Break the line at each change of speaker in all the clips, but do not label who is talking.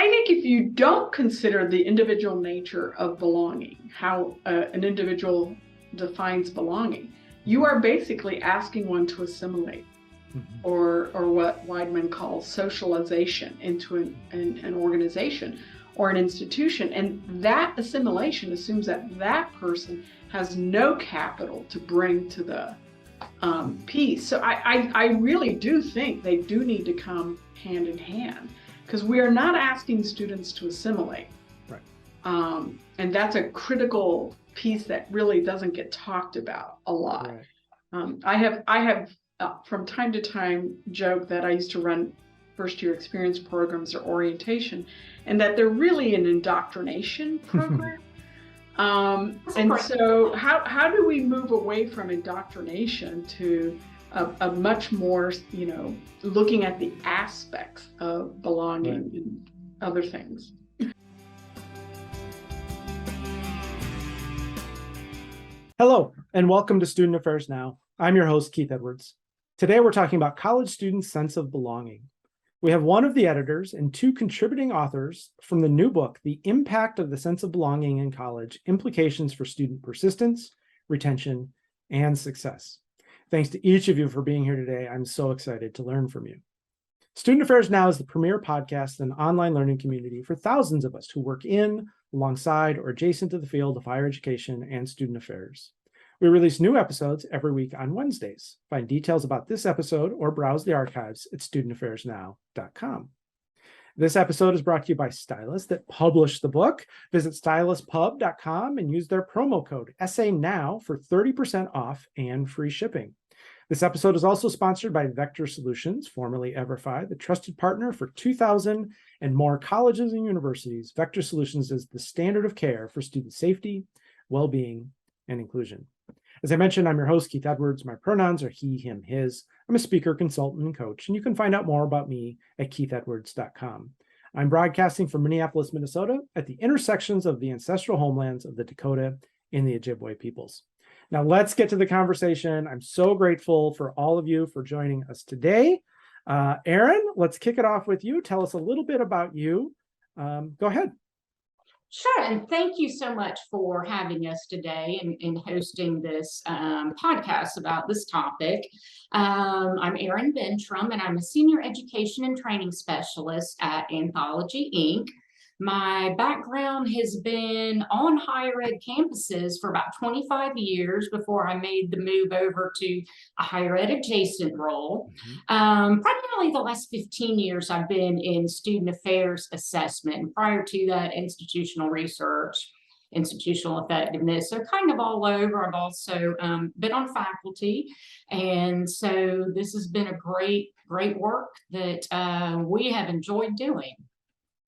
think if you don't consider the individual nature of belonging, how an individual defines belonging, you are basically asking one to assimilate, or what Weidman calls socialization into an organization or an institution. And that assimilation assumes that that person has no capital to bring to the piece. So I really do think they do need to come hand in hand, because we are not asking students to assimilate.
Right.
And that's a critical piece that really doesn't get talked about a lot.
Right.
I have from time to time joke that I used to run first year experience programs or orientation, and that they're really an indoctrination program. And so how do we move away from indoctrination to a much more, looking at the aspects of belonging
Right.
and other things?
Hello, and welcome to Student Affairs Now. I'm your host, Keith Edwards. Today, we're talking about college students' sense of belonging. We have one of the editors and two contributing authors from the new book, The Impact of the Sense of Belonging in College, Implications for Student Persistence, Retention, and Success. Thanks to each of you for being here today. I'm so excited to learn from you. Student Affairs Now is the premier podcast and online learning community for thousands of us who work in, alongside, or adjacent to the field of higher education and student affairs. We release new episodes every week on Wednesdays. Find details about this episode or browse the archives at studentaffairsnow.com. This episode is brought to you by Stylus that published the book. Visit styluspub.com and use their promo code SANOW for 30% off and free shipping. This episode is also sponsored by Vector Solutions, formerly Everfi, the trusted partner for 2,000 and more colleges and universities. Vector Solutions is the standard of care for student safety, well-being, and inclusion. As I mentioned, I'm your host, Keith Edwards. My pronouns are he, him, his. I'm a speaker, consultant, and coach, and you can find out more about me at keithedwards.com. I'm broadcasting from Minneapolis, Minnesota, at the intersections of the ancestral homelands of the Dakota and the Ojibwe peoples. Now, let's get to the conversation. I'm so grateful for all of you for joining us today. Erin, let's kick it off with you. Tell us a little bit about you. Go ahead.
Sure, and thank you so much for having us today and hosting this podcast about this topic. I'm Erin Bentrim, and I'm a senior education and training specialist at Anthology, Inc. My background has been on higher ed campuses for about 25 years before I made the move over to a higher ed adjacent role. Primarily the last 15 years, I've been in student affairs assessment, and prior to that, institutional research, institutional effectiveness, so kind of all over. I've also been on faculty, and so this has been a great work that we have enjoyed doing.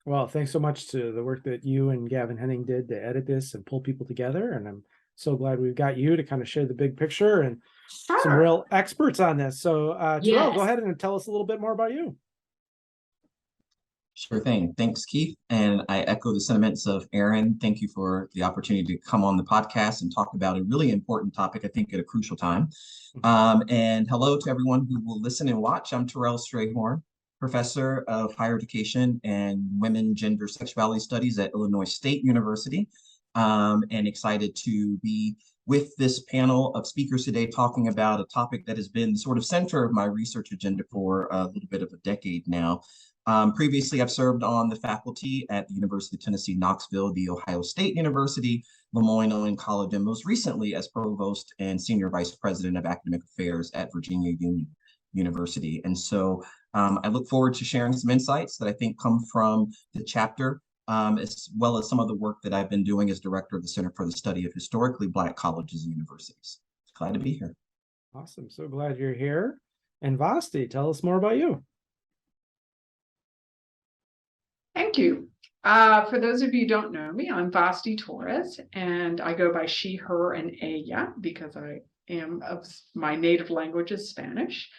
Well, thanks so much to the work that you and Gavin Henning did to edit this and pull people together. And I'm so glad we've got you to kind of share the big picture and some real experts on this. So Terrell, go ahead and tell us a little bit more about you.
Sure thing. Thanks, Keith. And I echo the sentiments of Erin. Thank you for the opportunity to come on the podcast and talk about a really important topic, I think, at a crucial time. And hello to everyone who will listen and watch. I'm Terrell Strayhorn, professor of higher education and women, gender, sexuality studies at Illinois State University, and excited to be with this panel of speakers today talking about a topic that has been sort of center of my research agenda for a little bit of a decade now. Previously, I've served on the faculty at the University of Tennessee, Knoxville, the Ohio State University, Lemoyne College, and most recently as provost and senior vice president of academic affairs at Virginia Union University. And so I look forward to sharing some insights that I think come from the chapter, as well as some of the work that I've been doing as director of the Center for the Study of Historically Black Colleges and Universities. Glad to be here.
Awesome. So glad you're here. And Vasti, tell us more about you.
Thank you. For those of you who don't know me, I'm Vasti Torres, and I go by she, her, and ella because I am my native language is Spanish.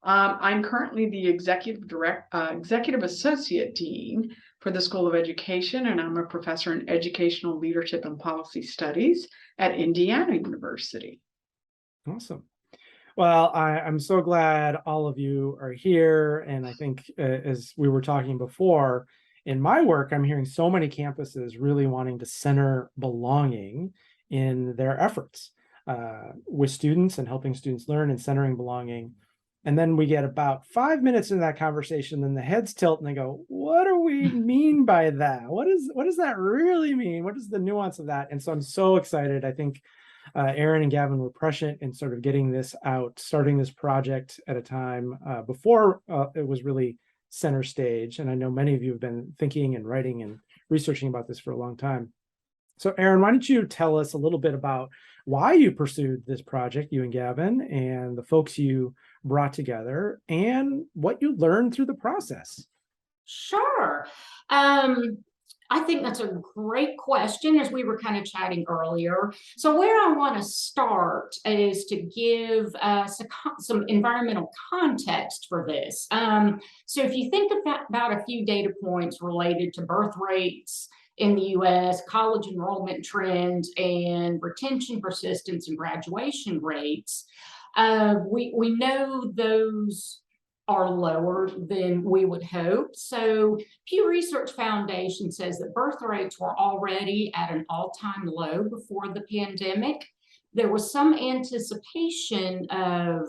I'm currently the executive associate dean for the School of Education, and I'm a professor in educational leadership and policy studies at Indiana University.
Awesome. Well, I'm so glad all of you are here. And I think as we were talking before, in my work, I'm hearing so many campuses really wanting to center belonging in their efforts with students and helping students learn and centering belonging. And then we get about 5 minutes into that conversation, then the heads tilt and they go, what do we mean by that? What does that really mean? What is the nuance of that? And so I'm so excited. I think Erin and Gavin were prescient in sort of getting this out, starting this project at a time before it was really center stage. And I know many of you have been thinking and writing and researching about this for a long time. So Erin, why don't you tell us a little bit about why you pursued this project, you and Gavin, and the folks you brought together, and what you learned through the process?
Sure. I think that's a great question, as we were kind of chatting earlier. So where I want to start is to give some environmental context for this. So if you think about a few data points related to birth rates in the US, college enrollment trends, and retention, persistence, and graduation rates, we know those are lower than we would hope. So Pew Research Foundation says that birth rates were already at an all-time low before the pandemic. There was some anticipation of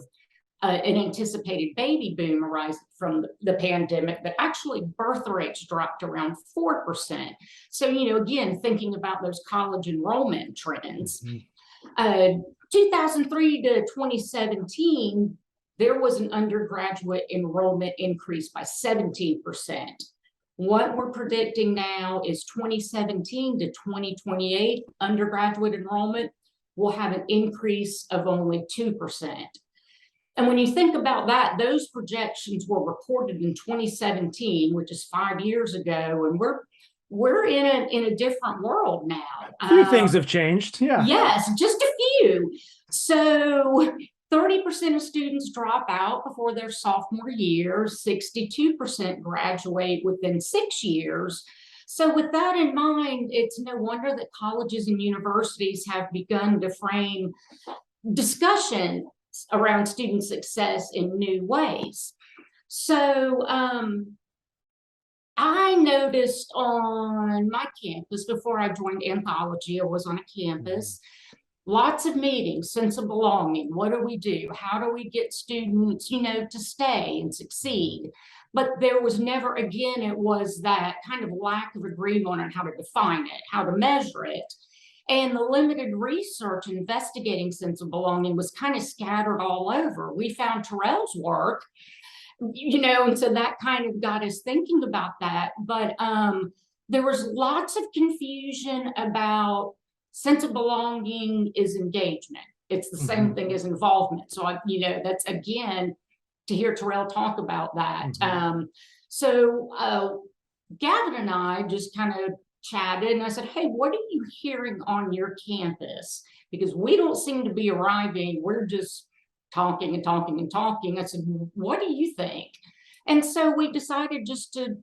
an anticipated baby boom arising from the pandemic, but actually birth rates dropped around 4%. So, again, thinking about those college enrollment trends, 2003 to 2017, there was an undergraduate enrollment increase by 17%. What we're predicting now is 2017 to 2028 undergraduate enrollment will have an increase of only 2%. And when you think about that, those projections were reported in 2017, which is 5 years ago, and we're in a different world now.
A few things have changed. Yeah.
Yes, just a few. So 30% of students drop out before their sophomore year, 62% graduate within 6 years. So with that in mind, it's no wonder that colleges and universities have begun to frame discussion around student success in new ways. So I noticed on my campus, before I joined anthology, I was on a campus, lots of meetings, sense of belonging. What do we do? How do we get students, to stay and succeed? But there was never, again, it was that kind of lack of agreement on how to define it, how to measure it. And the limited research investigating sense of belonging was kind of scattered all over. We found Terrell's work, and so that kind of got us thinking about that. But there was lots of confusion about sense of belonging is engagement. It's the same thing as involvement. So, that's, again, to hear Terrell talk about that. So Gavin and I just kind of chatted, and I said, hey, what are you hearing on your campus? Because we don't seem to be arriving. We're just talking and talking and talking. I said, what do you think? And so we decided just to,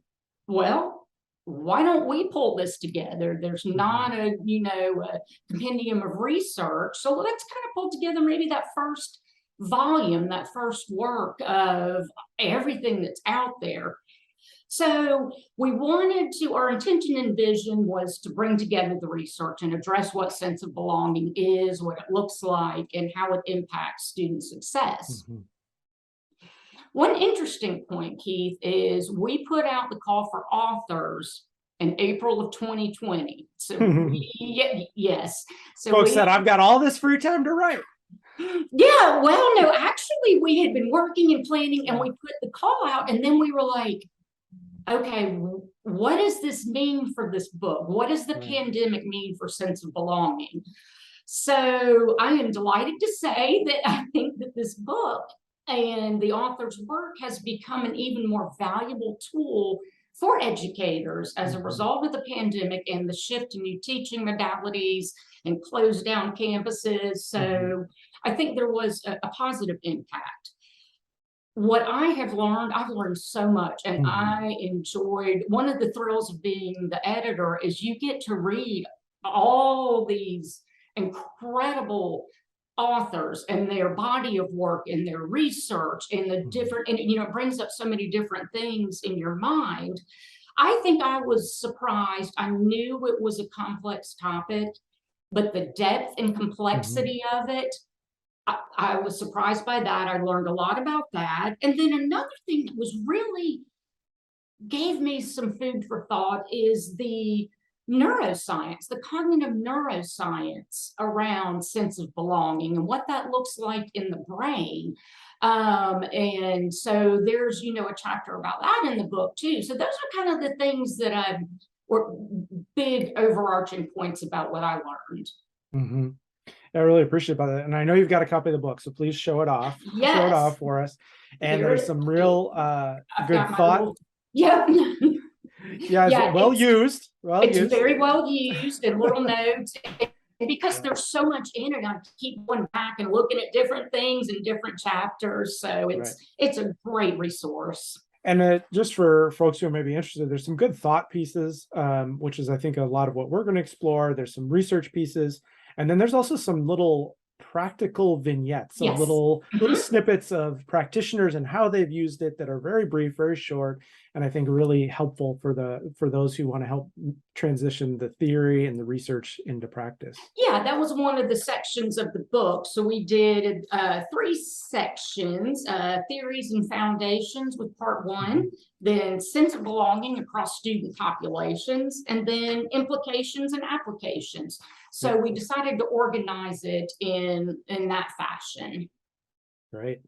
why don't we pull this together? There's not a compendium of research. So let's kind of pull together maybe that first volume, that first work of everything that's out there. So our intention and vision was to bring together the research and address what sense of belonging is, what it looks like, and how it impacts student success. One interesting point, Keith, is we put out the call for authors in April of 2020. So yes. So
folks said, I've got all this free time to write.
Yeah, well, no, actually we had been working and planning, and we put the call out, and then we were like, okay, what does this mean for this book? What does the pandemic mean for sense of belonging? So I am delighted to say that I think that this book and the author's work has become an even more valuable tool for educators as a result of the pandemic and the shift to new teaching modalities and closed down campuses. So I think there was a positive impact. What I have learned, I've learned so much, and I enjoyed, one of the thrills of being the editor is you get to read all these incredible authors and their body of work and their research and the different, and it brings up so many different things in your mind. I think I was surprised. I knew it was a complex topic, but the depth and complexity of it, I was surprised by that. I learned a lot about that. And then another thing that was really gave me some food for thought is the neuroscience, the cognitive neuroscience around sense of belonging and what that looks like in the brain. And so there's, a chapter about that in the book too. So those are kind of the things that were big overarching points about what I learned.
I really appreciate that. And I know you've got a copy of the book, so please show it off.
Yes.
Show it off for us. And there's some real good thought.
Yep.
Yeah, well used.
It's very well used, and little notes. And because there's so much in it, I keep going back and looking at different things in different chapters. So it's a great resource.
And just for folks who may be interested, there's some good thought pieces, which is, I think, a lot of what we're going to explore. There's some research pieces. And then there's also some little practical vignettes, so little snippets of practitioners and how they've used it that are very brief, very short, and I think really helpful for those who want to help transition the theory and the research into practice.
Yeah, that was one of the sections of the book. So we did 3 sections, theories and foundations with part 1, then sense of belonging across student populations, and then implications and applications. So we decided to organize it in that fashion.
Great.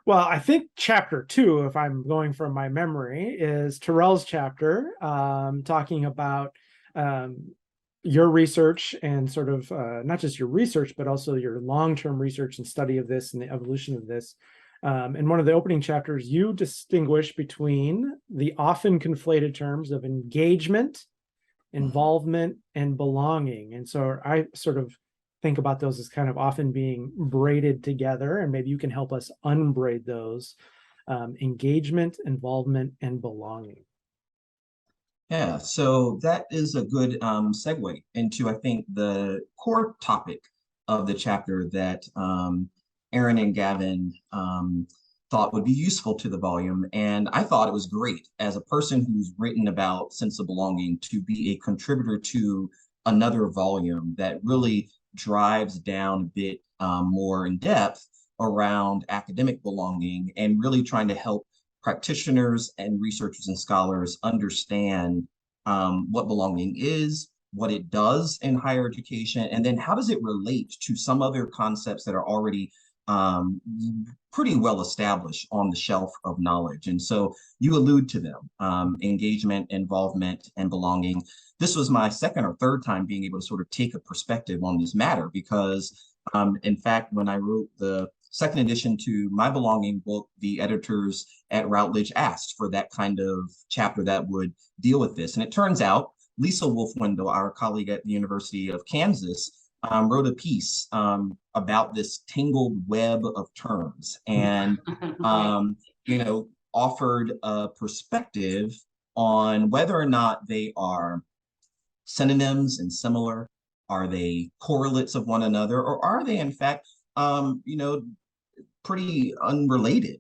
Well, I think chapter 2, if I'm going from my memory, is Terrell's chapter, talking about your research and sort of not just your research, but also your long-term research and study of this and the evolution of this. In one of the opening chapters, you distinguish between the often conflated terms of engagement, involvement, and belonging. And so I sort of think about those as kind of often being braided together, and maybe you can help us unbraid those. Engagement, involvement, and belonging.
Yeah, so that is a good segue into, I think, the core topic of the chapter that Erin and Gavin thought would be useful to the volume. And I thought it was great as a person who's written about sense of belonging to be a contributor to another volume that really drives down a bit more in depth around academic belonging and really trying to help practitioners and researchers and scholars understand what belonging is, what it does in higher education, and then how does it relate to some other concepts that are already pretty well established on the shelf of knowledge. And so you allude to them, engagement, involvement, and belonging. This was my second or third time being able to sort of take a perspective on this matter because, in fact, when I wrote the second edition to my belonging book, the editors at Routledge asked for that kind of chapter that would deal with this. And it turns out Lisa Wolf-Wendell, our colleague at the University of Kansas, wrote a piece about this tangled web of terms and, offered a perspective on whether or not they are synonyms and similar. Are they correlates of one another, or are they in fact, pretty unrelated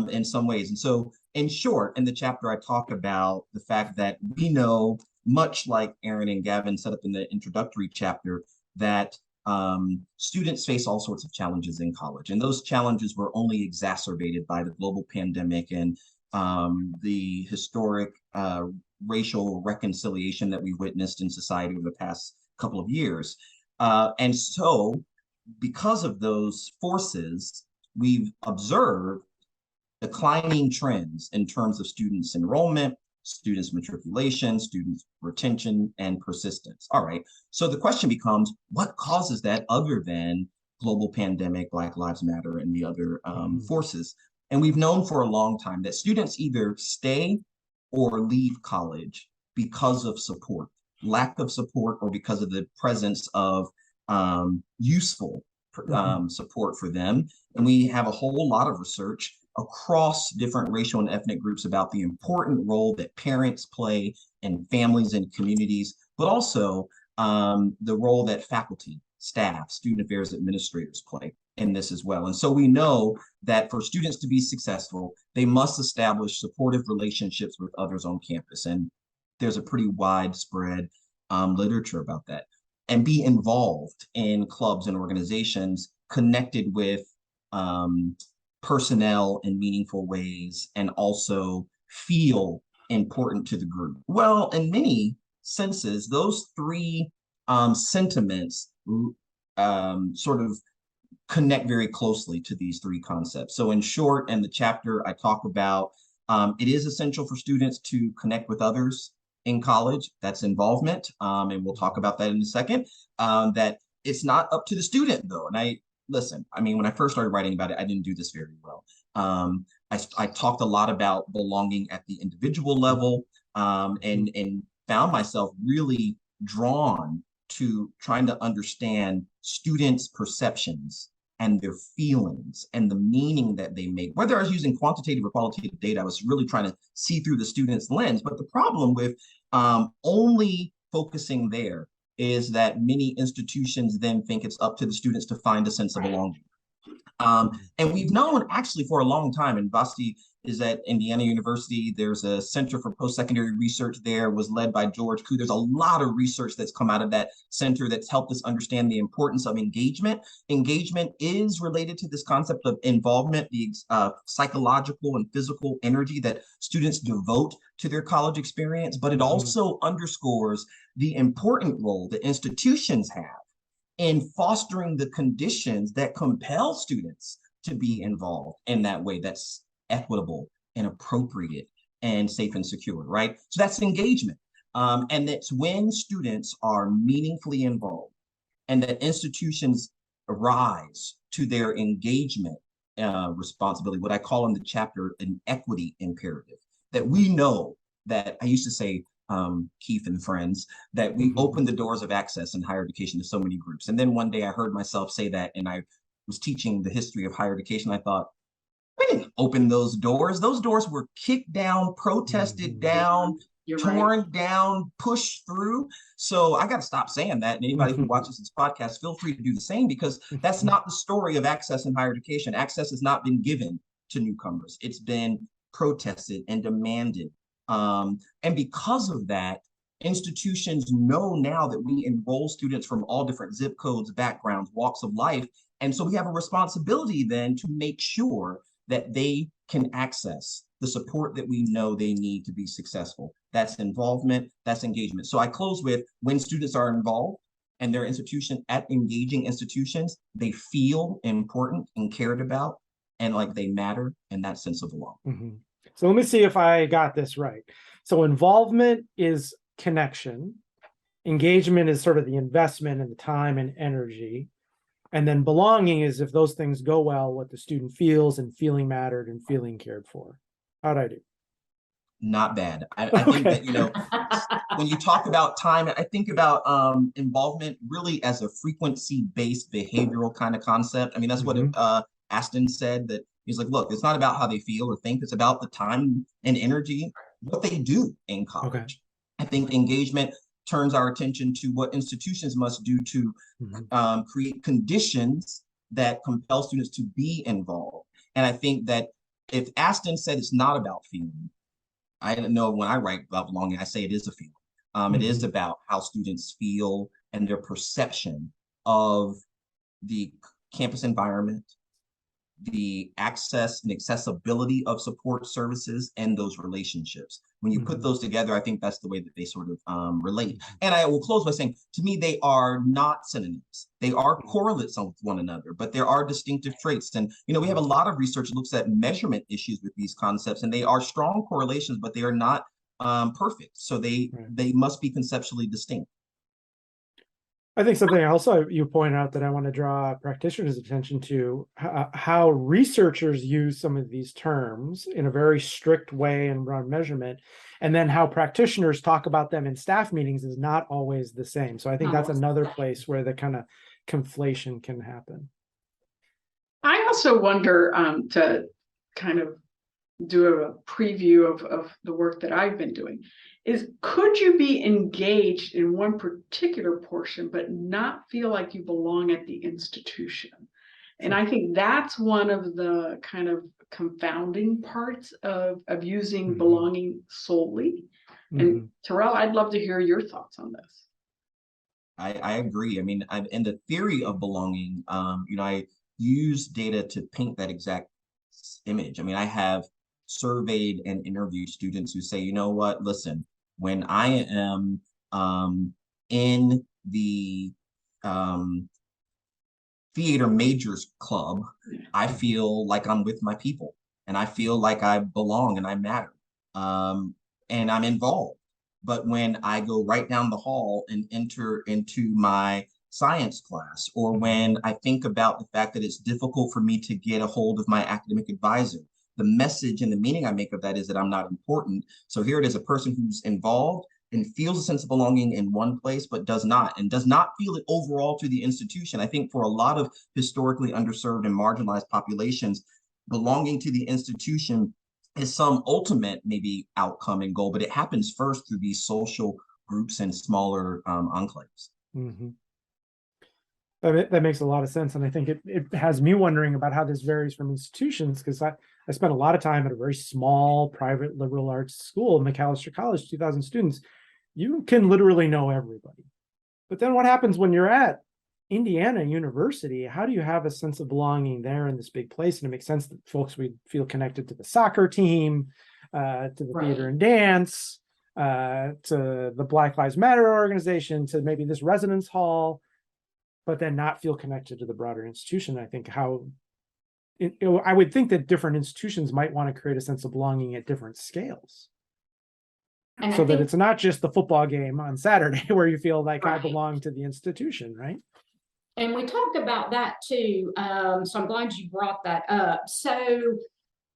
in some ways? And so in short, in the chapter, I talk about the fact that we know, much like Erin and Gavin set up in the introductory chapter, that students face all sorts of challenges in college. And those challenges were only exacerbated by the global pandemic and the historic racial reconciliation that we've witnessed in society over the past couple of years. And so because of those forces, we've observed declining trends in terms of students' enrollment, students' matriculation, students' retention, and persistence. All right, so the question becomes, what causes that other than global pandemic, Black Lives Matter, and the other forces? And we've known for a long time that students either stay or leave college because of support, lack of support, or because of the presence of useful support for them. And we have a whole lot of research across different racial and ethnic groups about the important role that parents play in families and communities, but also the role that faculty, staff, student affairs administrators play. in this as well. And so we know that for students to be successful, they must establish supportive relationships with others on campus. And there's a pretty widespread literature about that. And be involved in clubs and organizations connected with personnel in meaningful ways, and also feel important to the group. Well, in many senses, those three sentiments sort of connect very closely to these three concepts. So in short, in the chapter I talk about, it is essential for students to connect with others in college. That's involvement, and we'll talk about that in a second. That it's not up to the student though. And listen, I mean, when I first started writing about it, I didn't do this very well. I talked a lot about belonging at the individual level, and found myself really drawn to trying to understand students' perceptions and their feelings and the meaning that they make. Whether I was using quantitative or qualitative data, I was really trying to see through the student's lens. But the problem with only focusing there is that many institutions then think it's up to the students to find a sense of belonging. And we've known actually for a long time, and Vasti is at Indiana University. There's a Center for Post-Secondary Research there, was led by George Koo. There's a lot of research that's come out of that center that's helped us understand the importance of engagement. Engagement is related to this concept of involvement, the psychological and physical energy that students devote to their college experience, but it also underscores the important role that institutions have in fostering the conditions that compel students to be involved in that way that's equitable and appropriate and safe and secure, right? So that's engagement. And that's when students are meaningfully involved and that institutions rise to their engagement responsibility, what I call in the chapter an equity imperative, that we know that I used to say, Keith and friends, that we open the doors of access in higher education to so many groups. And then one day I heard myself say that, and I was teaching the history of higher education. I thought, we didn't open those doors. Those doors were kicked down, protested down, torn down, pushed through. So I got to stop saying that. And anybody who watches this podcast, feel free to do the same, because that's not the story of access in higher education. Access has not been given to newcomers. It's been protested and demanded. And because of that, institutions know now that we enroll students from all different zip codes, backgrounds, walks of life. And so we have a responsibility then to make sure that they can access the support that we know they need to be successful. That's involvement, that's engagement. So I close with, when students are involved and their institution at engaging institutions, they feel important and cared about and like they matter, and that sense of belonging.
So let me see if I got this right. So involvement is connection. Engagement is sort of the investment and the time and energy. And then belonging is, if those things go well, what the student feels and feeling mattered and feeling cared for. How'd I do?
Not bad. I think that, you know, when you talk about time, I think about involvement really as a frequency-based behavioral kind of concept. I mean, that's what Aston said, that he's like, look, it's not about how they feel or think, it's about the time and energy, what they do in college. I think engagement turns our attention to what institutions must do to create conditions that compel students to be involved. And I think that if Aston said it's not about feeling, I don't know, when I write about belonging, I say it is a feeling. It is about how students feel and their perception of the campus environment, the access and accessibility of support services, and those relationships. When you put those together, I think that's the way that they sort of relate. And I will close by saying, to me, they are not synonyms. They are correlates with one another, but there are distinctive traits. And, you know, we have a lot of research that looks at measurement issues with these concepts, and they are strong correlations, but they are not perfect. So they must be conceptually distinct.
I think something else you point out that I want to draw practitioners' attention to, how researchers use some of these terms in a very strict way and run measurement, and then how practitioners talk about them in staff meetings is not always the same. So I think that's another place where the kind of conflation can happen.
I also wonder, to kind of do a preview of the work that I've been doing, is could you be engaged in one particular portion but not feel like you belong at the institution? And I think that's one of the kind of confounding parts of using belonging solely. And Terrell, I'd love to hear your thoughts on this.
I agree. I mean, in the theory of belonging, I use data to paint that exact image. I mean, I have surveyed and interviewed students who say, you know what, listen, when I am in the theater majors club, I feel like I'm with my people and I feel like I belong and I matter, and I'm involved. But when I go right down the hall and enter into my science class, or when I think about the fact that it's difficult for me to get a hold of my academic advisor, the message and the meaning I make of that is that I'm not important. So here it is, a person who's involved and feels a sense of belonging in one place, but does not feel it overall to the institution. I think for a lot of historically underserved and marginalized populations, belonging to the institution is some ultimate maybe outcome and goal, but it happens first through these social groups and smaller enclaves.
That makes a lot of sense. And I think it has me wondering about how this varies from institutions, because I spent a lot of time at a very small private liberal arts school, Macalester College, 2,000 students. You can literally know everybody. But then what happens when you're at Indiana University? How do you have a sense of belonging there in this big place? And it makes sense that folks would feel connected to the soccer team, to the theater and dance, to the Black Lives Matter organization, to maybe this residence hall, but then not feel connected to the broader institution. I think I would think that different institutions might want to create a sense of belonging at different scales. And so that it's not just the football game on Saturday where you feel like I belong to the institution, right?
And we talked about that too. So I'm glad you brought that up. So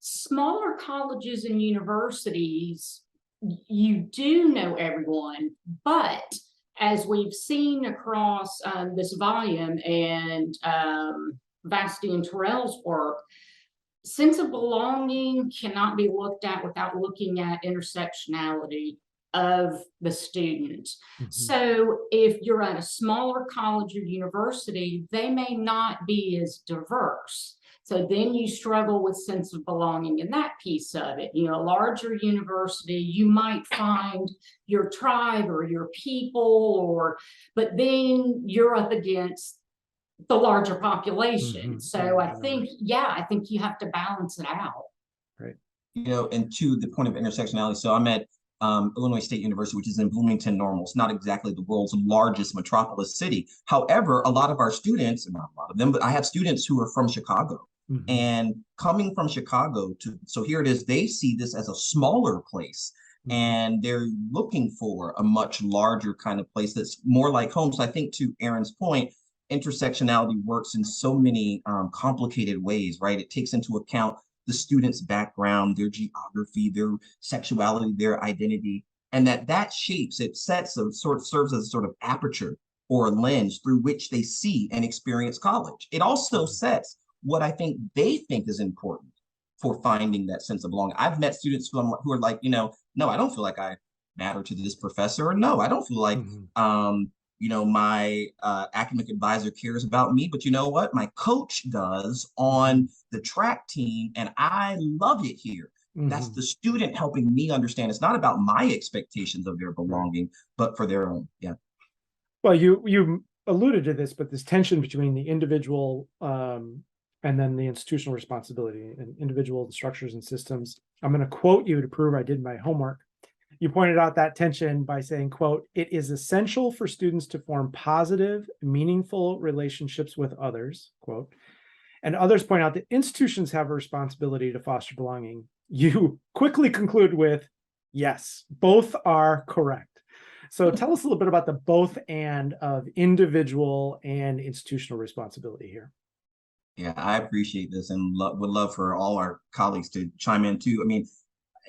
smaller colleges and universities, you do know everyone, but as we've seen across this volume and Vasti and Terrell's work, sense of belonging cannot be looked at without looking at intersectionality of the student. So if you're at a smaller college or university, they may not be as diverse. So then you struggle with sense of belonging in that piece of it. A larger university, you might find your tribe or your people, but then you're up against the larger population. So I think you have to balance it out.
Right.
And to the point of intersectionality, so I'm at Illinois State University, which is in Bloomington Normal. It's not exactly the world's largest metropolis city. However, a lot of our students, not a lot of them, but I have students who are from Chicago. And coming from Chicago so here it is, they see this as a smaller place. And they're looking for a much larger kind of place that's more like home. So I think, to Erin's point, intersectionality works in so many complicated ways, right? It takes into account the student's background, their geography, their sexuality, their identity, and that shapes, it serves as a sort of aperture or a lens through which they see and experience college. It also sets what I think they think is important for finding that sense of belonging. I've met students who are like, no, I don't feel like I matter to this professor, or no, I don't feel like my academic advisor cares about me, but you know what? My coach does on the track team, and I love it here. That's the student helping me understand it's not about my expectations of their belonging, but for their own. Yeah.
Well, you alluded to this, but this tension between the individual and then the institutional responsibility and individual structures and systems. I'm going to quote you to prove I did my homework. You pointed out that tension by saying, quote, "It is essential for students to form positive, meaningful relationships with others," quote. And others point out that institutions have a responsibility to foster belonging. You quickly conclude with, yes, both are correct. So tell us a little bit about the both and of individual and institutional responsibility here.
Yeah, I appreciate this and would love for all our colleagues to chime in too. I mean,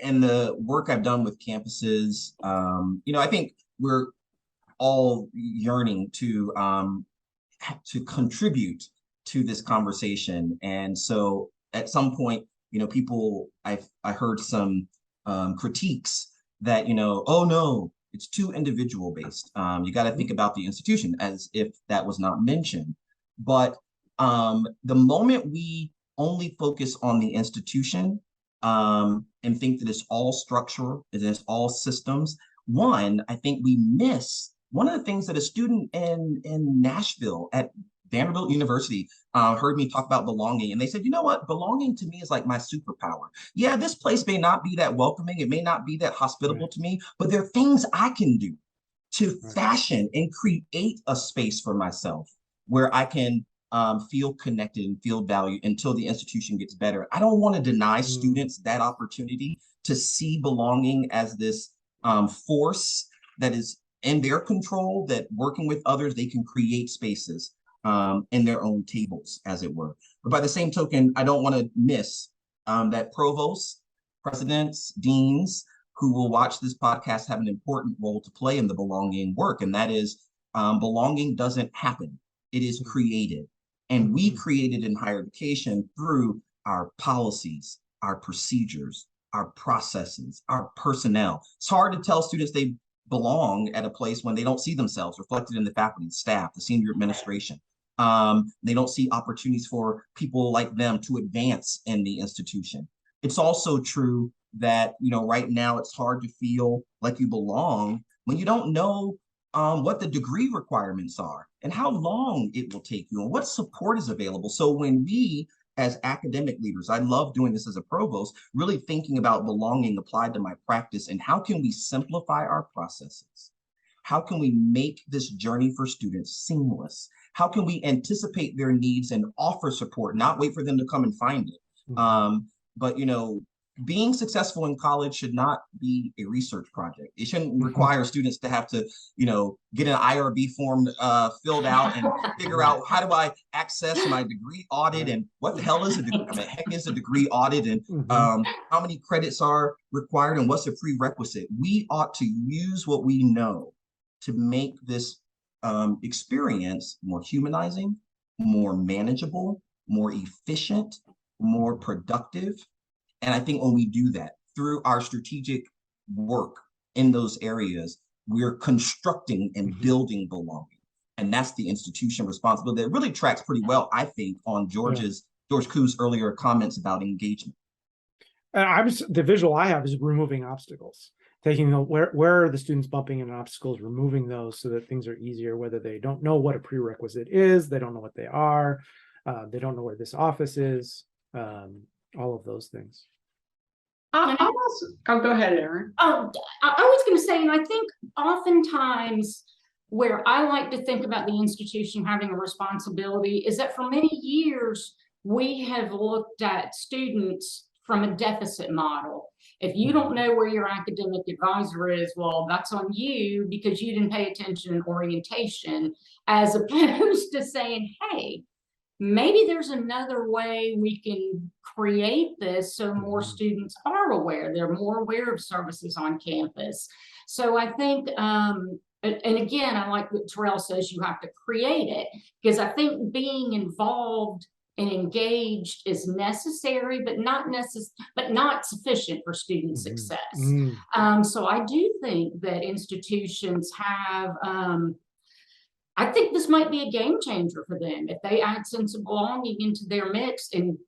in the work I've done with campuses, I think we're all yearning to contribute to this conversation. And so at some point, I heard some critiques that, oh no, it's too individual based. You got to think about the institution, as if that was not mentioned. But The moment we only focus on the institution and think that it's all structure, that it's all systems, I think we miss one of the things that a student in Nashville at Vanderbilt University heard me talk about belonging. And they said, you know what? Belonging to me is like my superpower. Yeah, this place may not be that welcoming. It may not be that hospitable to me, but there are things I can do to fashion and create a space for myself where I can feel connected and feel valued until the institution gets better. I don't want to deny students that opportunity to see belonging as this force that is in their control, that working with others, they can create spaces in their own tables, as it were. But by the same token, I don't want to miss that provosts, presidents, deans who will watch this podcast have an important role to play in the belonging work. And that is belonging doesn't happen. It is created. And we create it in higher education through our policies, our procedures, our processes, our personnel. It's hard to tell students they belong at a place when they don't see themselves reflected in the faculty, the staff, the senior administration. They don't see opportunities for people like them to advance in the institution. It's also true that, right now it's hard to feel like you belong when you don't know what the degree requirements are and how long it will take you and what support is available. So when we, as academic leaders, I love doing this as a provost, really thinking about belonging applied to my practice and how can we simplify our processes? How can we make this journey for students seamless? How can we anticipate their needs and offer support, not wait for them to come and find it? But, being successful in college should not be a research project. It shouldn't require students to have to, get an IRB form filled out and figure out how do I access my degree audit and what the hell is a degree? Heck is a degree audit and how many credits are required and what's a prerequisite? We ought to use what we know to make this experience more humanizing, more manageable, more efficient, more productive. And I think when we do that through our strategic work in those areas, we're constructing and building belonging. And that's the institution responsibility that really tracks pretty well, I think, on George Koo's earlier comments about engagement.
And the visual I have is removing obstacles, taking where are the students bumping into obstacles, removing those so that things are easier, whether they don't know what a prerequisite is, they don't know what they are, they don't know where this office is, all of those things.
Go ahead, Erin.
I was going to say, and I think oftentimes where I like to think about the institution having a responsibility is that for many years, we have looked at students from a deficit model. If you don't know where your academic advisor is, well, that's on you because you didn't pay attention in orientation, as opposed to saying, hey, maybe there's another way we can create this so more students are aware. They're more aware of services on campus. So I think, and again, I like what Terrell says, you have to create it, because I think being involved and engaged is necessary, but not sufficient for student success. So I do think that institutions have, I think this might be a game changer for them if they add sense of belonging into their mix and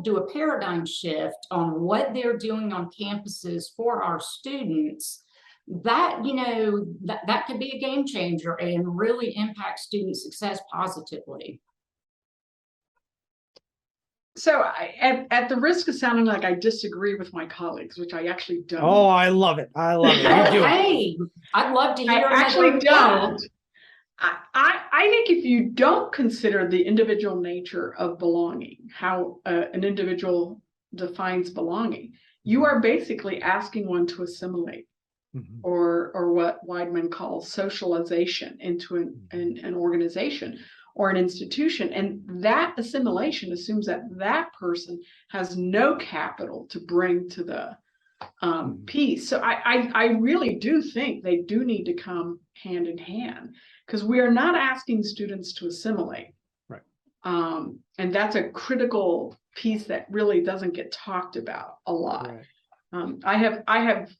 do a paradigm shift on what they're doing on campuses for our students. That, that could be a game changer and really impact student success positively.
So at the risk of sounding like I disagree with my colleagues, which I actually don't.
Oh, I love it. I love it.
Hey, I'd love to hear.
I actually don't. I think if you don't consider the individual nature of belonging, how an individual defines belonging, you are basically asking one to assimilate, or what Weidman calls socialization into an organization or an institution. And that assimilation assumes that that person has no capital to bring to the piece. So I really do think they do need to come hand in hand, because we are not asking students to assimilate.
Right.
And that's a critical piece that really doesn't get talked about a lot. Right. I have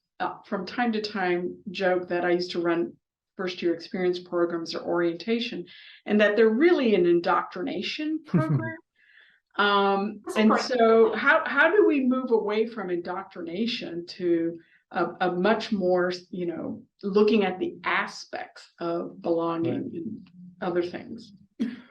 from time to time joked that I used to run first year experience programs or orientation, and that they're really an indoctrination program. And so how do we move away from indoctrination to a much more, looking at the aspects of belonging and other things?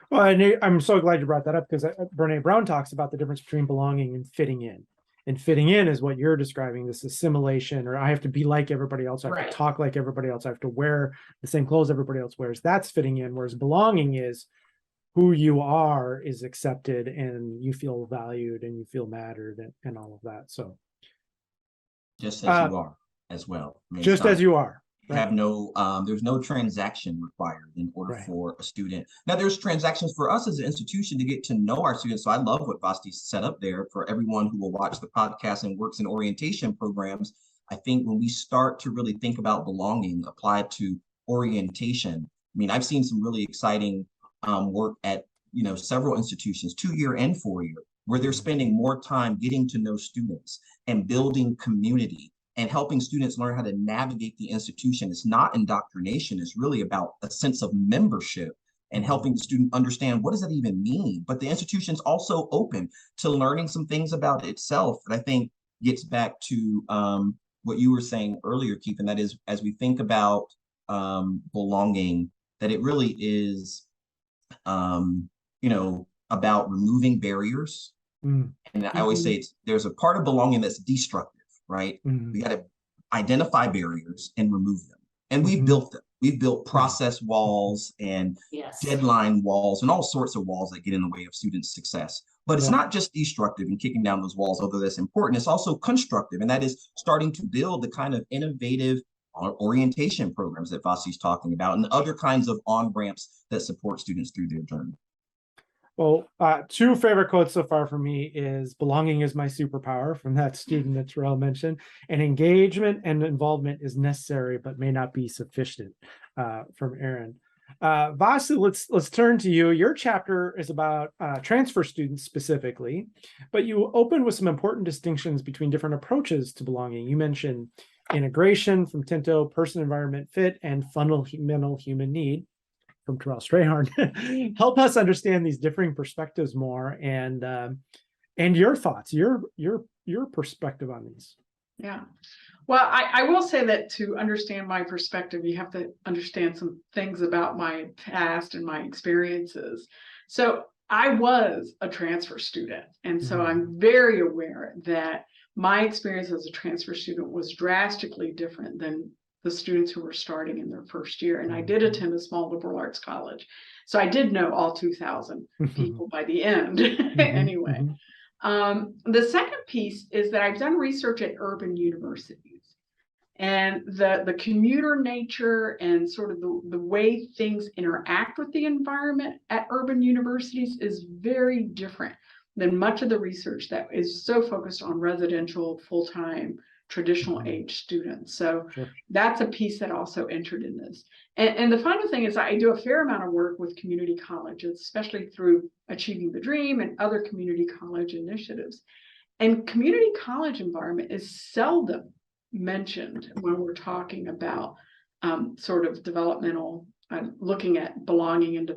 Well, and I'm so glad you brought that up, because Brene Brown talks about the difference between belonging and fitting in. And fitting in is what you're describing, this assimilation, or I have to be like everybody else. I have to talk like everybody else. I have to wear the same clothes everybody else wears. That's fitting in. Whereas belonging is who you are is accepted, and you feel valued and you feel mattered, and all of that. So
just as you are as well. I mean,
just as you are.
Have no, there's no transaction required in order for a student. Now, there's transactions for us as an institution to get to know our students. So I love what Vasti set up there for everyone who will watch the podcast and works in orientation programs. I think when we start to really think about belonging applied to orientation, I mean, I've seen some really exciting work at, several institutions, 2-year and 4-year, where they're spending more time getting to know students and building community and helping students learn how to navigate the institution. It's not indoctrination. It's really about a sense of membership and helping the student understand, what does that even mean? But the institution's also open to learning some things about itself that I think gets back to what you were saying earlier, Keith, and that is, as we think about belonging, that it really is, about removing barriers. And I always say there's a part of belonging that's destructive. Right? We got to identify barriers and remove them. And we've built them. We've built process walls and deadline walls and all sorts of walls that get in the way of students' success. But it's not just destructive and kicking down those walls, although that's important. It's also constructive. And that is starting to build the kind of innovative orientation programs that Vasti's talking about, and other kinds of on-ramps that support students through their journey.
Well, 2 favorite quotes so far for me is "belonging is my superpower" from that student that Terrell mentioned, and "engagement and involvement is necessary but may not be sufficient," from Erin. Vasti, let's turn to you. Your chapter is about transfer students specifically, but you open with some important distinctions between different approaches to belonging. You mentioned integration from Tinto, person, environment, fit, and fundamental human need from Terrell Strayhorn. Help us understand these differing perspectives more, and your thoughts, your perspective on these.
Yeah. Well, I will say that to understand my perspective, you have to understand some things about my past and my experiences. So I was a transfer student, and so I'm very aware that my experience as a transfer student was drastically different than the students who were starting in their first year. And I did attend a small liberal arts college, so I did know all 2,000 people by the end. Anyway, the second piece is that I've done research at urban universities, and the commuter nature and sort of the way things interact with the environment at urban universities is very different than much of the research that is so focused on residential, full-time, traditional age students. So that's a piece that also entered in this. And the final thing is I do a fair amount of work with community colleges, especially through Achieving the Dream and other community college initiatives. And community college environment is seldom mentioned when we're talking about sort of developmental, looking at belonging and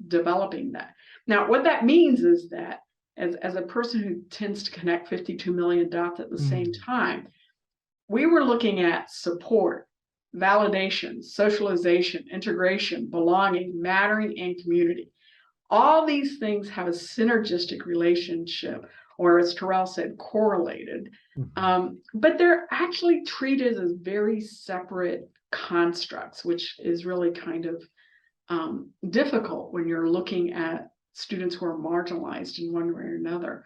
developing that. Now, what that means is that as a person who tends to connect 52 million dots at the same time, we were looking at support, validation, socialization, integration, belonging, mattering, and community. All these things have a synergistic relationship, or as Terrell said, correlated, but they're actually treated as very separate constructs, which is really kind of difficult when you're looking at students who are marginalized in one way or another.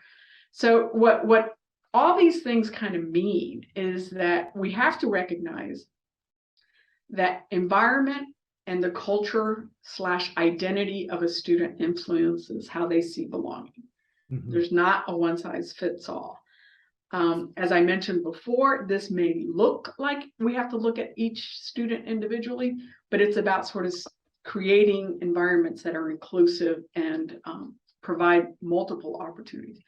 So what all these things kind of mean is that we have to recognize that environment and the culture/identity of a student influences how they see belonging. There's not a one size fits all. As I mentioned before, this may look like we have to look at each student individually, but it's about sort of creating environments that are inclusive and provide multiple opportunities.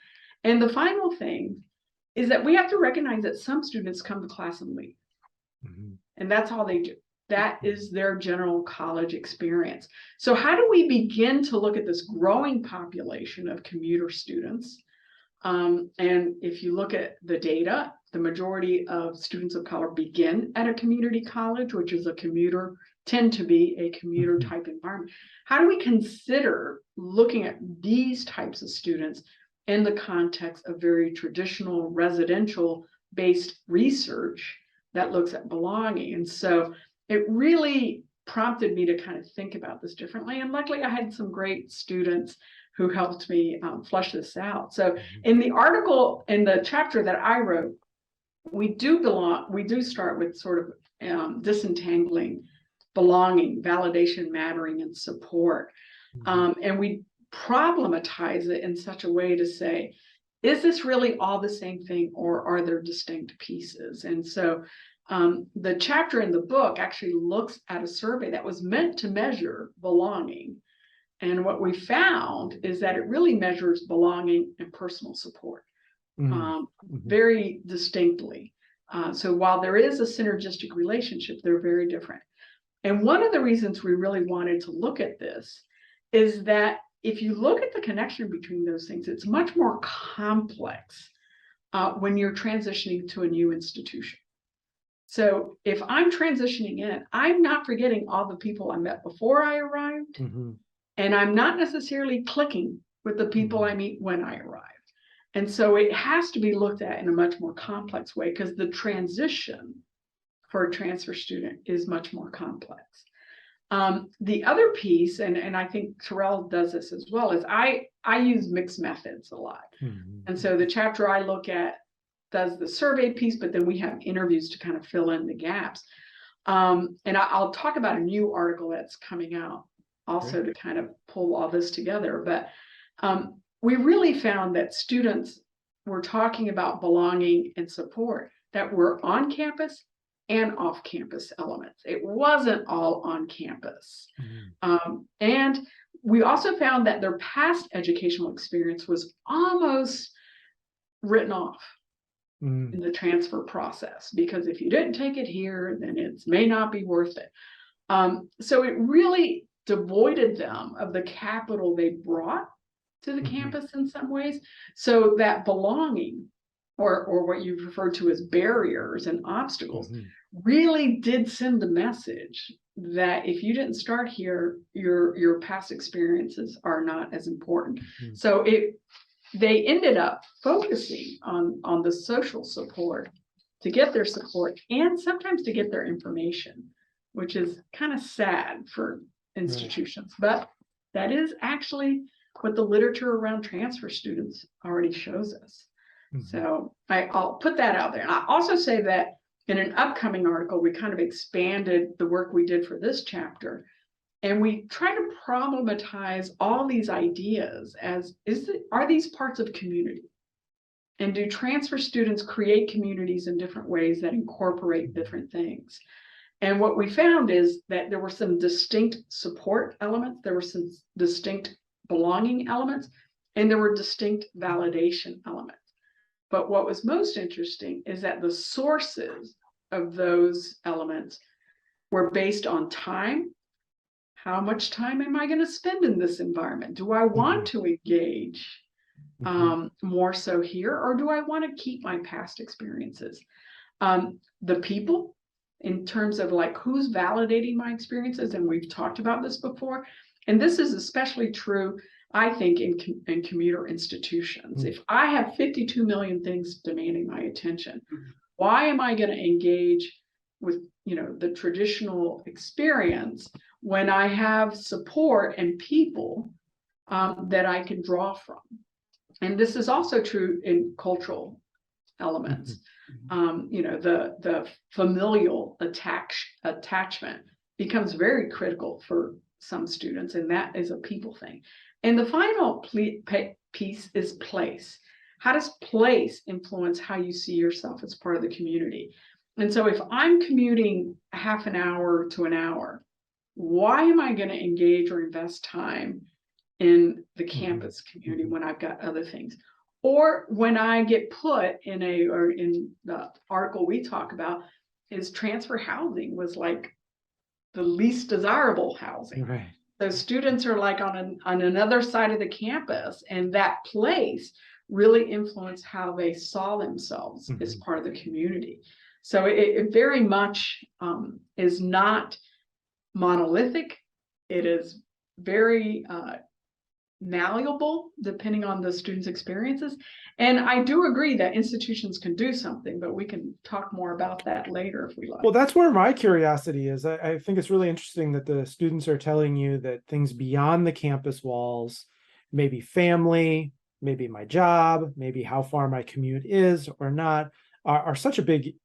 And the final thing is that we have to recognize that some students come to class and leave. And that's all they do. That is their general college experience. So how do we begin to look at this growing population of commuter students? And if you look at the data, the majority of students of color begin at a community college, which is tend to be a commuter type environment. How do we consider looking at these types of students in the context of very traditional residential based research that looks at belonging? And so it really prompted me to kind of think about this differently. And luckily I had some great students who helped me flesh this out. So in the article, in the chapter that I wrote, we do start with sort of disentangling belonging, validation, mattering, and support. And we problematize it in such a way to say, is this really all the same thing, or are there distinct pieces? And so the chapter in the book actually looks at a survey that was meant to measure belonging. And what we found is that it really measures belonging and personal support very distinctly. So while there is a synergistic relationship, they're very different. And one of the reasons we really wanted to look at this is that if you look at the connection between those things, it's much more complex when you're transitioning to a new institution. So if I'm transitioning in, I'm not forgetting all the people I met before I arrived, and I'm not necessarily clicking with the people I meet when I arrive. And so it has to be looked at in a much more complex way, because the transition for a transfer student is much more complex. The other piece, and I think Terrell does this as well, is I use mixed methods a lot. And so the chapter I look at does the survey piece, but then we have interviews to kind of fill in the gaps. And I'll talk about a new article that's coming out also to kind of pull all this together. But we really found that students were talking about belonging and support that were on campus and off-campus elements. It wasn't all on campus. And we also found that their past educational experience was almost written off in the transfer process, because if you didn't take it here, then it may not be worth it. So it really devoided them of the capital they brought to the campus in some ways. So that belonging, or what you've referred to as barriers and obstacles, really did send the message that if you didn't start here, your past experiences are not as important. So they ended up focusing on the social support to get their support, and sometimes to get their information, which is kind of sad for institutions. But that is actually what the literature around transfer students already shows us. So I'll put that out there. And I also say that in an upcoming article, we kind of expanded the work we did for this chapter, and we try to problematize all these ideas as, are these parts of community? And do transfer students create communities in different ways that incorporate different things? And what we found is that there were some distinct support elements, there were some distinct belonging elements, and there were distinct validation elements. But what was most interesting is that the sources of those elements were based on time. How much time am I going to spend in this environment? Do I want to engage more so here, or do I want to keep my past experiences? The people, in terms of like who's validating my experiences, and we've talked about this before, and this is especially true, I think, in commuter institutions. If I have 52 million things demanding my attention, why am I going to engage with the traditional experience when I have support and people that I can draw from? And this is also true in cultural elements. The familial attachment becomes very critical for some students, and that is a people thing. And the final piece is place. How does place influence how you see yourself as part of the community? And so if I'm commuting a half an hour to an hour, why am I going to engage or invest time in the campus community when I've got other things? Or when I get put in in the article we talk about, is transfer housing was like the least desirable housing.
Right.
So students are like on another side of the campus, and that place really influenced how they saw themselves as part of the community. So it very much is not monolithic. It is very malleable depending on the students' experiences. And I do agree that institutions can do something, but we can talk more about that later if we like.
Well, that's where my curiosity is. I think it's really interesting that the students are telling you that things beyond the campus walls, maybe family, maybe my job, maybe how far my commute is or not, are such a big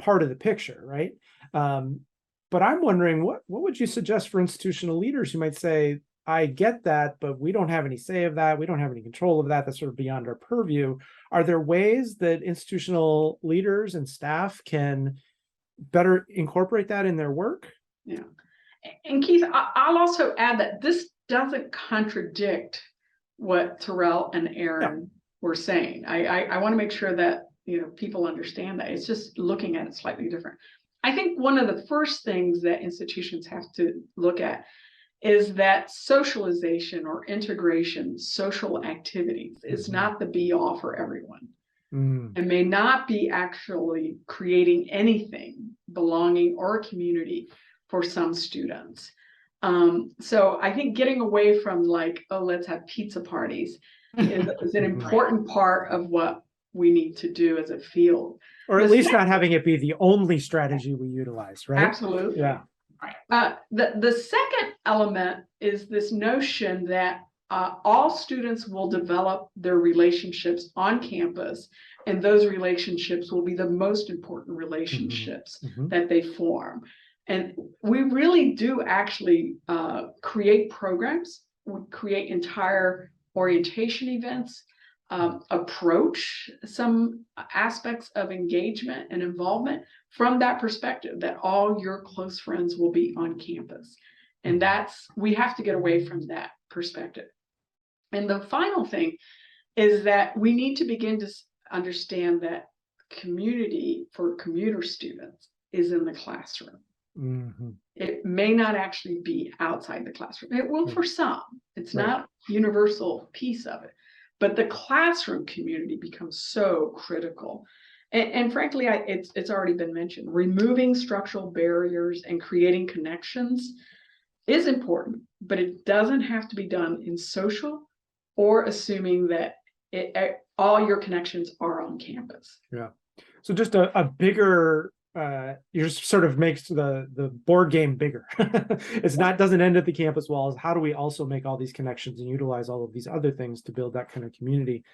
part of the picture, right? But I'm wondering, what would you suggest for institutional leaders who might say, I get that, but we don't have any say of that. We don't have any control of that. That's sort of beyond our purview. Are there ways that institutional leaders and staff can better incorporate that in their work?
Yeah. And Keith, I'll also add that this doesn't contradict what Terrell and Erin were saying. I want to make sure that people understand that. It's just looking at it slightly different. I think one of the first things that institutions have to look at is that socialization or integration, social activities is not the be all for everyone. And may not be actually creating anything, belonging or community for some students. So I think getting away from like, oh, let's have pizza parties is an important part of what we need to do as a field.
Or at least not having it be the only strategy we utilize, right?
Absolutely.
Yeah.
The second element is this notion that all students will develop their relationships on campus, and those relationships will be the most important relationships that they form. And we really do actually create programs, we create entire orientation events, approach some aspects of engagement and involvement from that perspective, that all your close friends will be on campus. And we have to get away from that perspective. And the final thing is that we need to begin to understand that community for commuter students is in the classroom. It may not actually be outside the classroom. It will for some. It's not a universal piece of it. But the classroom community becomes so critical. And frankly, it's already been mentioned. Removing structural barriers and creating connections is important, but it doesn't have to be done in social or assuming that all your connections are on campus.
Yeah. So just a bigger, you just sort of makes the board game bigger. It's not, doesn't end at the campus walls. How do we also make all these connections and utilize all of these other things to build that kind of community?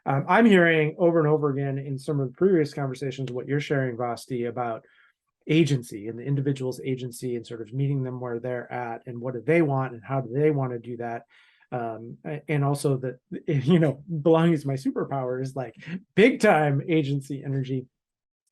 I'm hearing over and over again in some of the previous conversations what you're sharing, Vasti, about agency and the individual's agency and sort of meeting them where they're at and what do they want and how do they want to do that. And also that, belonging is my superpower is like big time agency energy.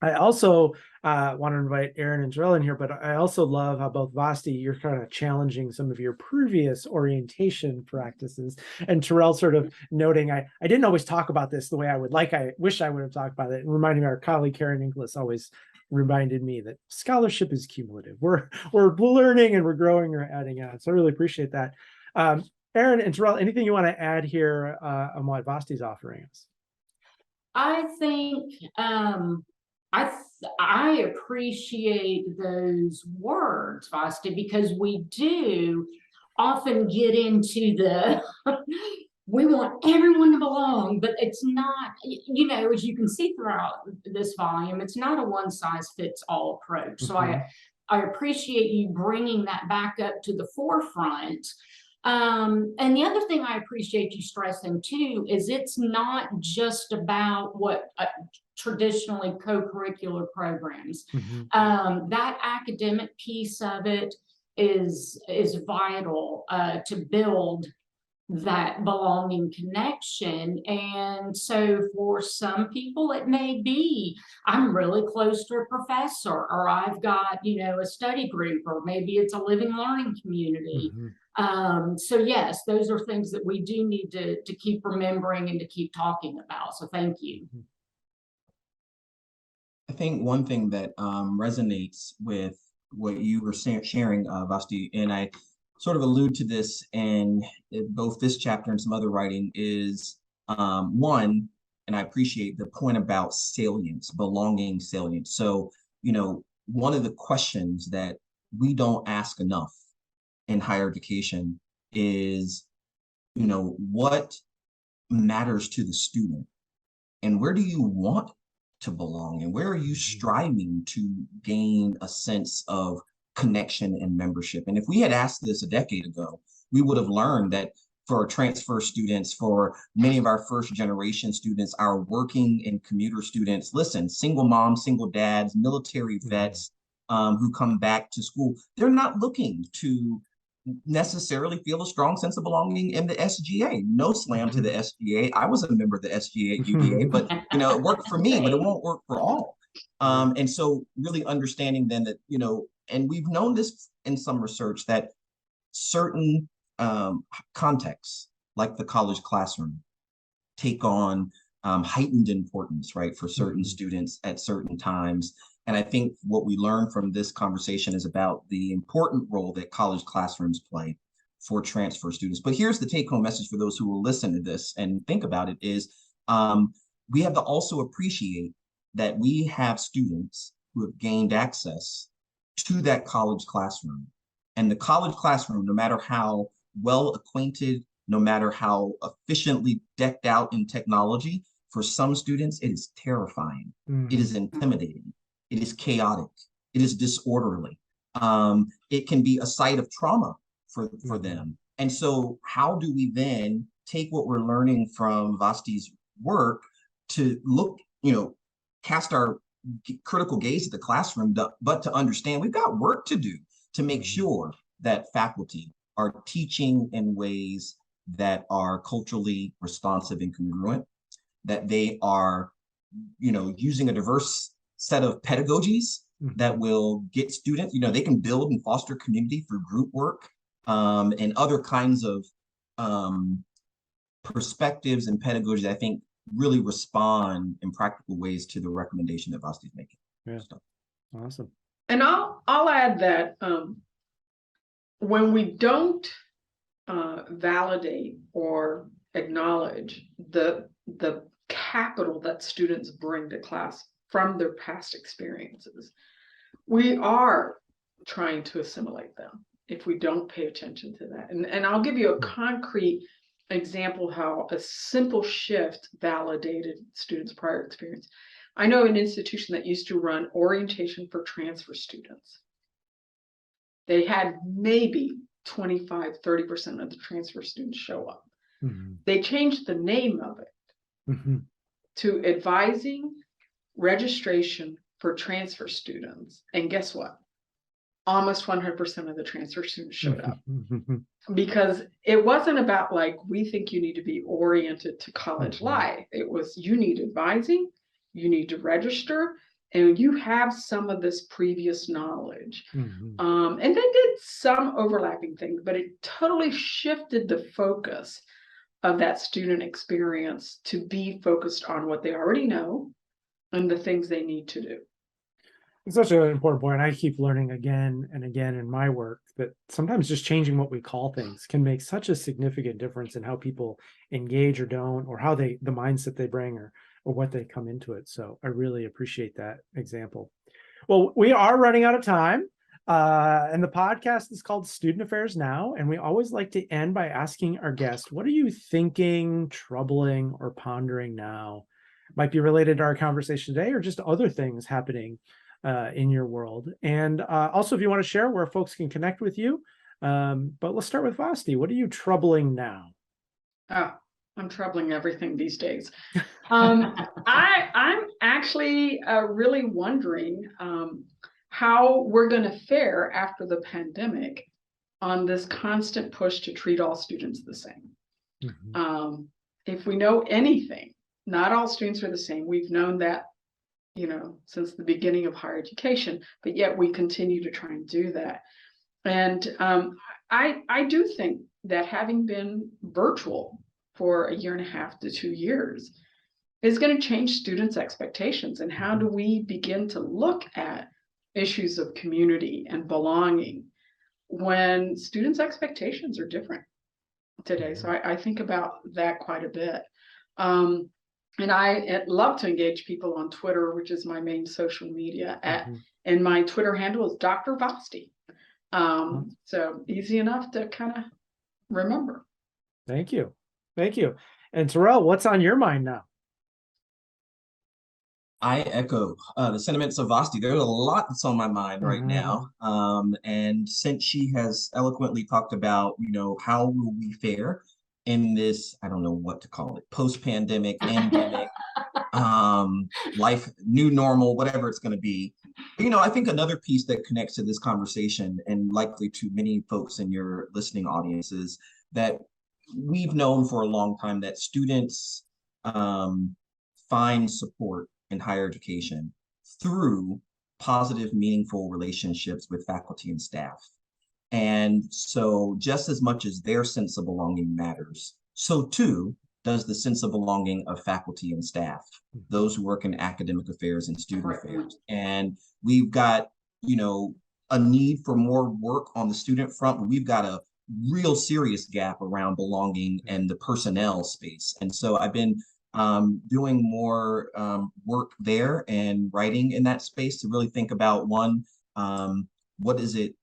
I also want to invite Erin and Terrell in here, but I also love how both Vasti, you're kind of challenging some of your previous orientation practices, and Terrell sort of noting, I didn't always talk about this the way I would like. I wish I would have talked about it, and reminding our colleague Karen Inglis always reminded me that scholarship is cumulative. We're learning and we're growing or adding on. So I really appreciate that. Erin and Terrell, anything you want to add here on what Vasti's offering us?
I think I appreciate those words, Vasti, because we do often get into the we want everyone to belong, but it's not, as you can see throughout this volume, it's not a one-size-fits-all approach. So I appreciate you bringing that back up to the forefront. And the other thing I appreciate you stressing too is it's not just about what traditionally co-curricular programs. That academic piece of it is vital to build that belonging connection. And so for some people it may be I'm really close to a professor, or I've got a study group, or maybe it's a living learning community. So yes, those are things that we do need to keep remembering and to keep talking about. So thank you.
I think one thing that resonates with what you were sharing, Vasti, and I sort of allude to this in both this chapter and some other writing is one, and I appreciate the point about salience, belonging salience. So, one of the questions that we don't ask enough in higher education is, what matters to the student and where do you want to belong and where are you striving to gain a sense of connection and membership? And if we had asked this a decade ago, we would have learned that for transfer students, for many of our first generation students, our working and commuter students, listen, single moms, single dads, military vets who come back to school, they're not looking to necessarily feel a strong sense of belonging in the SGA. No slam to the SGA. I was a member of the SGA at UVA, but it worked for me, but it won't work for all. And so really understanding then that, and we've known this in some research that certain contexts, like the college classroom, take on heightened importance, right, for certain students at certain times. And I think what we learned from this conversation is about the important role that college classrooms play for transfer students. But here's the take-home message for those who will listen to this and think about it is we have to also appreciate that we have students who have gained access to that college classroom. And the college classroom, no matter how well acquainted, no matter how efficiently decked out in technology, for some students, it is terrifying. It is intimidating. It is chaotic. It is disorderly. It can be a site of trauma for them. And so how do we then take what we're learning from Vasti's work to look, cast our critical gaze at the classroom, but to understand we've got work to do to make sure that faculty are teaching in ways that are culturally responsive and congruent, that they are, using a diverse set of pedagogies that will get students, they can build and foster community through group work and other kinds of perspectives and pedagogy that I think really respond in practical ways to the recommendation that Vasti's making.
Yeah, awesome.
And I'll add that when we don't validate or acknowledge the capital that students bring to class from their past experiences, we are trying to assimilate them if we don't pay attention to that. And I'll give you a concrete example how a simple shift validated students' prior experience. I know an institution that used to run orientation for transfer students. They had maybe 25, 30% of the transfer students show up. They changed the name of it to advising registration for transfer students. And guess what? Almost 100% of the transfer students showed up because it wasn't about like, we think you need to be oriented to college life. It was, you need advising, you need to register, and you have some of this previous knowledge. And they did some overlapping things, but it totally shifted the focus of that student experience to be focused on what they already know and the things they need to do.
It's such an important point. I keep learning again and again in my work that sometimes just changing what we call things can make such a significant difference in how people engage or don't, or how the mindset they bring or what they come into it. So I really appreciate that example. Well, we are running out of time. And the podcast is called Student Affairs Now. And we always like to end by asking our guests, what are you thinking, troubling, or pondering now? Might be related to our conversation today or just other things happening in your world. And also, if you want to share where folks can connect with you. But let's start with Vasti. What are you troubling now?
Oh, I'm troubling everything these days. I'm actually really wondering how we're going to fare after the pandemic on this constant push to treat all students the same. If we know anything, not all students are the same. We've known that, since the beginning of higher education, but yet we continue to try and do that. And I do think that having been virtual for 1.5 to 2 years is going to change students' expectations. And how do we begin to look at issues of community and belonging when students' expectations are different today. So I think about that quite a bit. And I love to engage people on Twitter, which is my main social media and my Twitter handle is Dr. Vasti. So easy enough to kind of remember.
Thank you. Thank you. And Terrell, what's on your mind now?
I echo the sentiments of Vasti. There's a lot that's on my mind right now. And since she has eloquently talked about, how will we fare in this, I don't know what to call it, post-pandemic, endemic, life, new normal, whatever it's going to be. But, I think another piece that connects to this conversation and likely to many folks in your listening audience is that we've known for a long time that students find support in higher education through positive, meaningful relationships with faculty and staff. And so just as much as their sense of belonging matters, so too does the sense of belonging of faculty and staff, those who work in academic affairs and student affairs. And we've got, a need for more work on the student front, but we've got a real serious gap around belonging and the personnel space. And so I've been doing more work there and writing in that space to really think about one, what is it?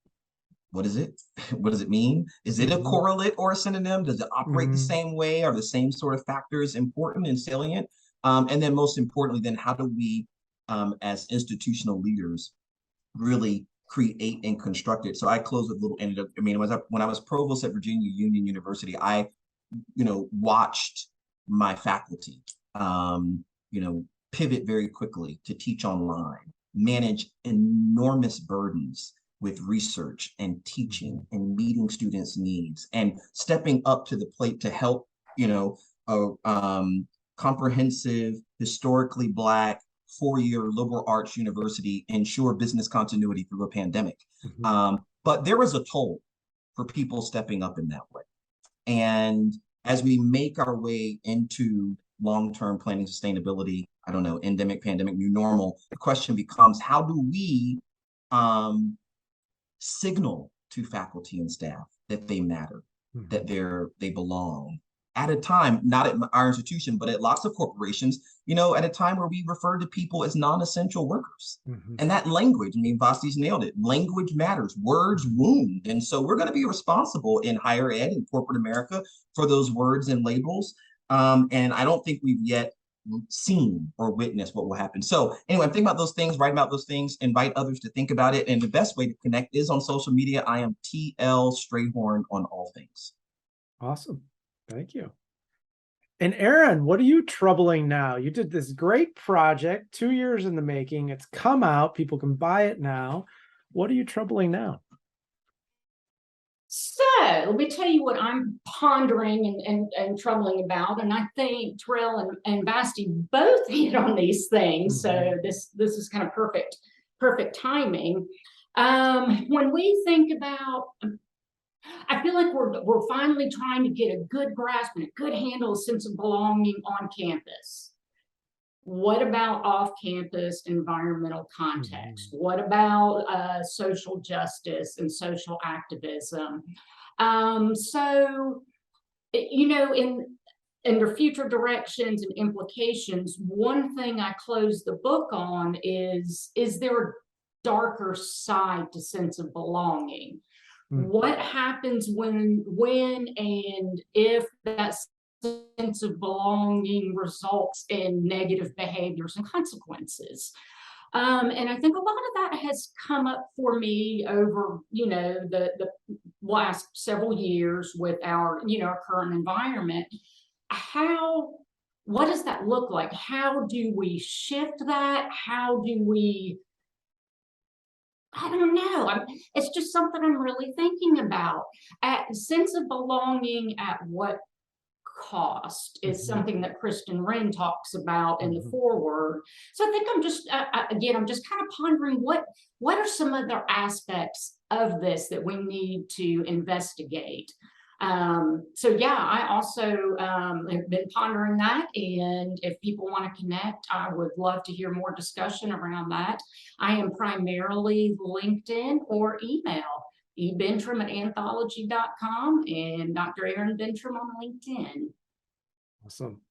What is it? What does it mean? Is it a correlate or a synonym? Does it operate the same way? Are the same sort of factors important and salient? And then most importantly, then how do we, as institutional leaders, really create and construct it? So I close with a little anecdote. I mean, when I was provost at Virginia Union University, I, watched my faculty, pivot very quickly to teach online, manage enormous burdens with research and teaching and meeting students' needs and stepping up to the plate to help, comprehensive, historically Black, four-year liberal arts university ensure business continuity through a pandemic. But there was a toll for people stepping up in that way. And as we make our way into long-term planning sustainability, I don't know, endemic, pandemic, new normal, the question becomes, how do we signal to faculty and staff that they matter, that they belong, at a time, not at our institution, but at lots of corporations, at a time where we refer to people as non-essential workers. And that language, Vasti's nailed it. Language matters. Words wound. And so we're going to be responsible in higher ed and corporate America for those words and labels. And I don't think we've yet seen or witnessed what will happen. So anyway, I'm thinking about those things, write about those things, invite others to think about it. And the best way to connect is on social media. I am TL Strayhorn on all things.
Awesome. Thank you. And Erin, what are you troubling now? You did this great project, 2 years in the making. It's come out. People can buy it now. What are you troubling now?
So let me tell you what I'm pondering and troubling about. And I think Terrell and Vasti both hit on these things. So this is kind of perfect timing. When we think about, I feel like we're finally trying to get a good grasp and a good handle, a sense of belonging on campus. What about off-campus environmental context? What about social justice and social activism? So, in their future directions and implications, one thing I close the book on is there a darker side to sense of belonging? What happens when and if that sense of belonging results in negative behaviors and consequences? And I think a lot of that has come up for me over, the last several years with our, our current environment. What does that look like? How do we shift that? How do we, I don't know. It's just something I'm really thinking about. Sense of belonging at what cost is something that Kristen Wren talks about in the foreword. So I think I'm just, I'm just kind of pondering what are some other aspects of this that we need to investigate. So yeah, I also have been pondering that, and if people want to connect, I would love to hear more discussion around that. I am primarily LinkedIn or email, ebentrim@anthology.com and Dr. Erin Bentrim on LinkedIn.
Awesome.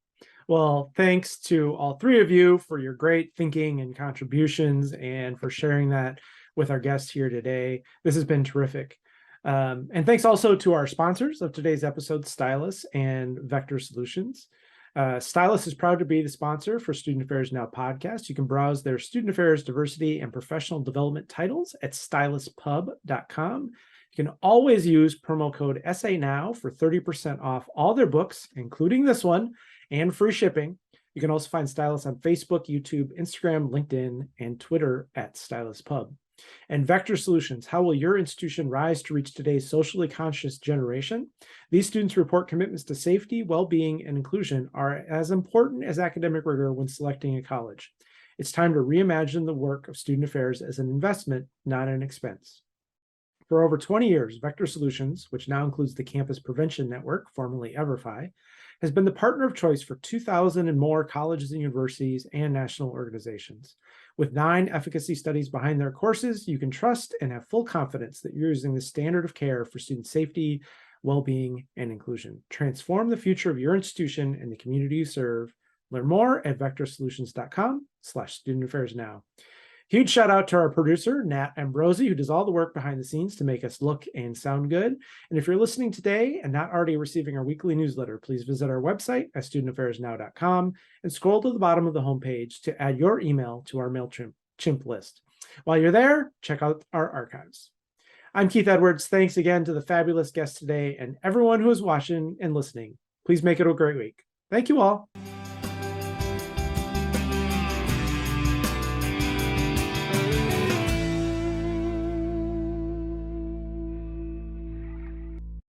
Well, thanks to all three of you for your great thinking and contributions and for sharing that with our guests here today. This has been terrific. And thanks also to our sponsors of today's episode, Stylus and Vector Solutions. Stylus is proud to be the sponsor for Student Affairs Now podcast. You can browse their student affairs, diversity, and professional development titles at styluspub.com. You can always use promo code SANOW for 30% off all their books, including this one, and free shipping. You can also find Stylus on Facebook, YouTube, Instagram, LinkedIn, and Twitter at StylusPub. And Vector Solutions, how will your institution rise to reach today's socially conscious generation? These students report commitments to safety, well-being, and inclusion are as important as academic rigor when selecting a college. It's time to reimagine the work of student affairs as an investment, not an expense. For over 20 years, Vector Solutions, which now includes the Campus Prevention Network, formerly EverFi, has been the partner of choice for 2,000 and more colleges and universities and national organizations. With 9 efficacy studies behind their courses, you can trust and have full confidence that you're using the standard of care for student safety, well-being, and inclusion. Transform the future of your institution and the community you serve. Learn more at vectorsolutions.com/studentaffairsnow. Huge shout out to our producer, Nat Ambrosi, who does all the work behind the scenes to make us look and sound good. And if you're listening today and not already receiving our weekly newsletter, please visit our website at studentaffairsnow.com and scroll to the bottom of the homepage to add your email to our MailChimp list. While you're there, check out our archives. I'm Keith Edwards. Thanks again to the fabulous guests today and everyone who is watching and listening. Please make it a great week. Thank you all.